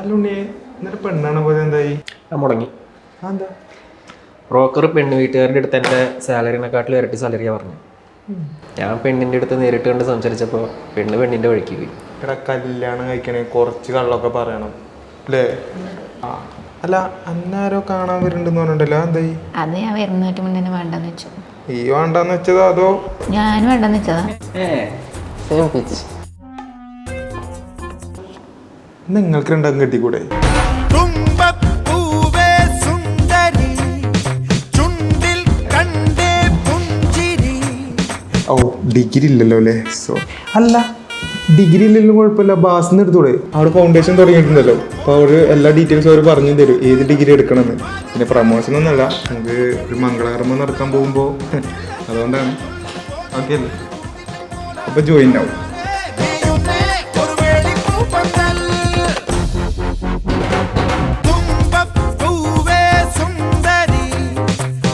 അല്ലുണ്ണി എന്നിട്ട് പെണ്ണാണ് പോലെ എന്തായി? മുടങ്ങി. എന്താ ബ്രോക്കർ പെണ്ണ് വീട്ടുകാരുടെ അടുത്ത് എൻ്റെ സാലറിനെക്കാട്ടിലും ഇരട്ടി സാലറിയാണ് പറഞ്ഞു. ഞാൻ പെണ്ണിൻ്റെ അടുത്ത് നേരിട്ട് കണ്ട് സംസാരിച്ചപ്പോൾ പെണ്ണിൻ്റെ വഴിക്ക് പോയി. എടാ കല്യാണം കഴിക്കണേ കുറച്ച് കള്ളൊക്കെ പറയണം അല്ലേ? അല്ല അന്നാരോ കാണാൻ വരുന്നുണ്ടെന്ന് പറഞ്ഞിട്ടല്ലോ, എന്തായി? അത് ഞാൻ വരുന്നതിന് മുന്നേ വേണ്ടെന്ന് വെച്ചു. ഈ വേണ്ടെന്ന് വെച്ചതോ അതോ? ഞാൻ വേണ്ടെന്ന് വെച്ചതാ. നിങ്ങൾക്ക് രണ്ടാം കെട്ടിക്കൂടെ? ഓ ഡിഗ്രി ഇല്ലല്ലോ അല്ലേ? സോ അല്ല ഡിഗ്രി ഇല്ലെങ്കിലും കുഴപ്പമില്ല, ബാസിന്ന് എടുത്തൂടെ? അവിടെ ഫൗണ്ടേഷൻ തുടങ്ങിയിട്ടുണ്ടല്ലോ, അപ്പോൾ അവർ എല്ലാ ഡീറ്റെയിൽസും അവർ പറഞ്ഞു തരും ഏത് ഡിഗ്രി എടുക്കണമെന്ന്. പിന്നെ പ്രമോഷൻ ഒന്നുമല്ല, നമുക്ക് ഒരു മംഗളകർമ്മം നടക്കാൻ പോകുമ്പോൾ അതുകൊണ്ടാണ്. ഓക്കെ അല്ലേ? അപ്പോൾ ജോയിൻ ആവും.